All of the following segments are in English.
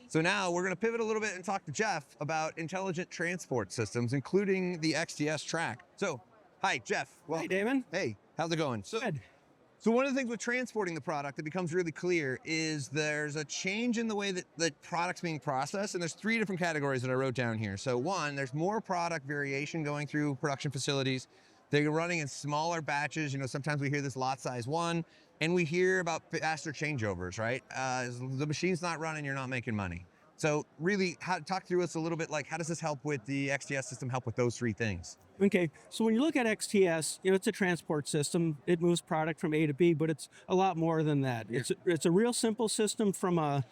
So now we're going to pivot a little bit and talk to Jeff about intelligent transport systems, including the XTS track. So, hi, Jeff. Hey, Damon. Hey, how's it going? Good. So one of the things with transporting the product that becomes really clear is there's a change in the way that the product's being processed, and there's 3 different categories that I wrote down here. So one, there's more product variation going through production facilities. They're running in smaller batches. Sometimes we hear this lot size 1, and we hear about faster changeovers, right? The machine's not running, you're not making money. So really, talk through us a little bit, like how does this help with the XTS system, help with those 3 things? Okay, so when you look at XTS, it's a transport system. It moves product from A to B, but it's a lot more than that. Yeah. It's a real simple system from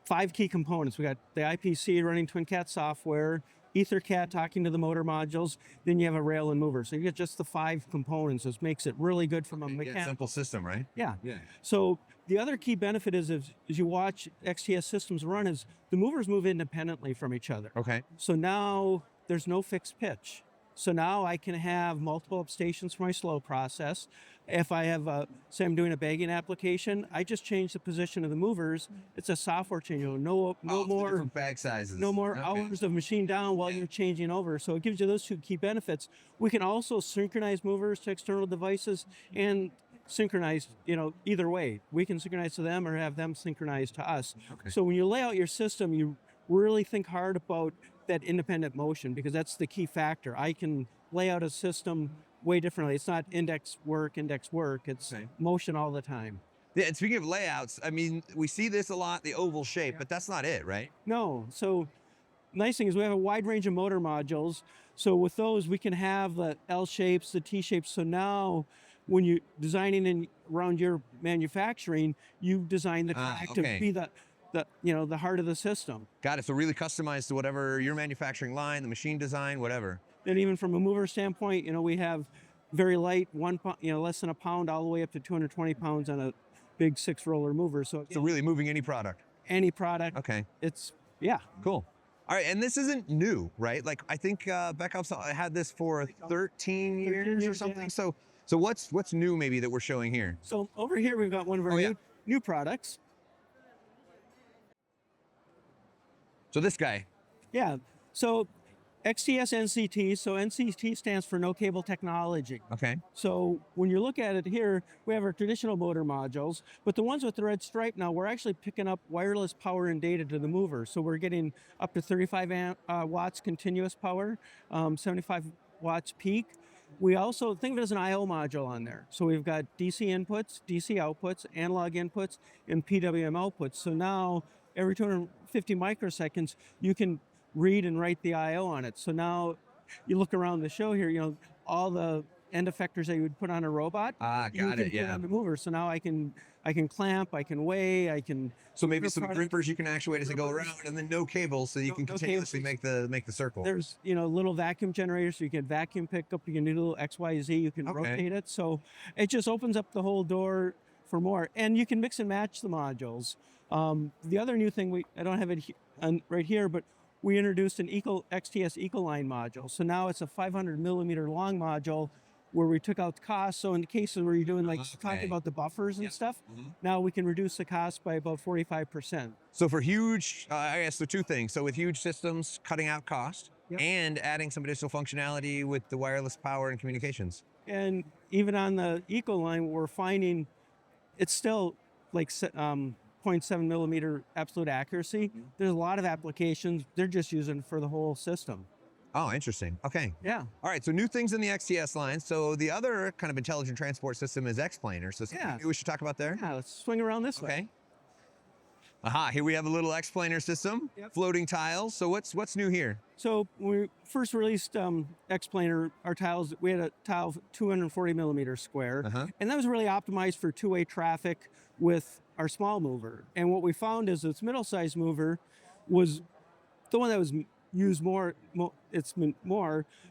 5 key components. We got the IPC running TwinCat software, EtherCAT talking to the motor modules, then you have a rail and mover. So you get just the 5 components, which makes it really good from a mechanical. Simple system, right? Yeah. So the other key benefit is as you watch XTS systems run is the movers move independently from each other. Okay. So now there's no fixed pitch. So now I can have multiple upstations for my slow process. If I have, say I'm doing a bagging application, I just change the position of the movers. It's a software change. No more different bag sizes. No more hours of machine down while you're changing over. So it gives you those 2 key benefits. We can also synchronize movers to external devices and synchronize, either way. We can synchronize to them or have them synchronize to us. Okay. So when you lay out your system, you really think hard about that independent motion, because that's the key factor. I can lay out a system way differently. It's not index work. It's motion all the time. Yeah, and speaking of layouts, I mean, we see this a lot, the oval shape, but that's not it, right? No. So nice thing is we have a wide range of motor modules. So with those, we can have the L shapes, the T shapes. So now when you're designing around your manufacturing, you design the track to be the heart of the system. Got it. So really customized to whatever your manufacturing line, the machine design, whatever. And even from a mover standpoint, we have very light, less than a pound, all the way up to 220 pounds on a big 6-roller mover. So really moving any product. Any product. Okay. Yeah. Cool. All right, and this isn't new, right? Like I think Beckhoff had this for 13 years or something. Yeah. So what's new maybe that we're showing here? So over here we've got one of our new products. So this guy. Yeah. So XTS NCT. So NCT stands for No Cable Technology. Okay. So when you look at it here, we have our traditional motor modules, but the ones with the red stripe now, we're actually picking up wireless power and data to the mover. So we're getting up to 35 watts continuous power, 75 watts peak. We also think of it as an I/O module on there. So we've got DC inputs, DC outputs, analog inputs, and PWM outputs. So now every 250 microseconds, you can read and write the I/O on it. So now you look around the show here, all the end effectors that you would put on a robot, got you can put on the mover. So now I can clamp, I can weigh, I can. So maybe some grippers you can actuate as they go around, and then no cables, so you can continuously make the circle. There's little vacuum generators, so you can vacuum pick up. You can do little XYZ. You can rotate it. So it just opens up the whole door for more, and you can mix and match the modules. The other new thing I don't have it right here, but we introduced an XTS EcoLine module. So now it's a 500 millimeter long module where we took out the cost. So in the cases where you're doing talking about the buffers and stuff, now we can reduce the cost by about 45%. So for huge, I guess the 2 things. So with huge systems, cutting out cost and adding some additional functionality with the wireless power and communications. And even on the EcoLine, we're finding it's still like 0.7 millimeter absolute accuracy. There's a lot of applications they're just using for the whole system. Oh, interesting. Okay. Yeah. All right. So new things in the XTS line. So the other kind of intelligent transport system is XPlaner. So something we should talk about there. Yeah. Let's swing around this way. Okay. Aha. Here we have a little XPlaner system. Floating tiles. So what's new here? So when we first released XPlaner, our tiles, we had a tile 240 millimeters square, and that was really optimized for 2-way traffic with our small mover. And what we found is this middle-sized mover was the one that was used more.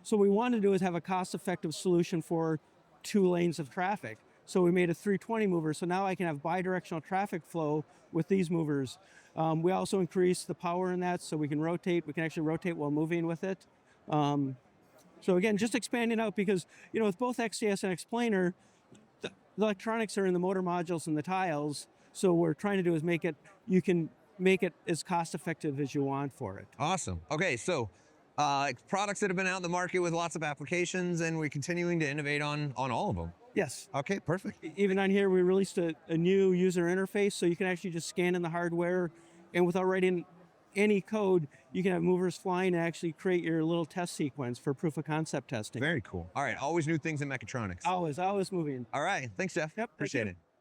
So what we wanted to do is have a cost-effective solution for 2 lanes of traffic. So we made a 320 mover. So now I can have bidirectional traffic flow with these movers. We also increased the power in that, so we can rotate. We can actually rotate while moving with it. So again, just expanding out because, with both XTS and XPlaner, the electronics are in the motor modules and the tiles. So what we're trying to do is make it, you can make it as cost effective as you want for it. Awesome. Okay, so products that have been out in the market with lots of applications, and we're continuing to innovate on all of them. Yes. Okay, perfect. Even on here, we released a new user interface, so you can actually just scan in the hardware, and without writing any code, you can have movers flying and actually create your little test sequence for proof of concept testing. Very cool. All right, always new things in mechatronics. Always moving. All right, thanks, Jeff. Yep, Appreciate thank you. it.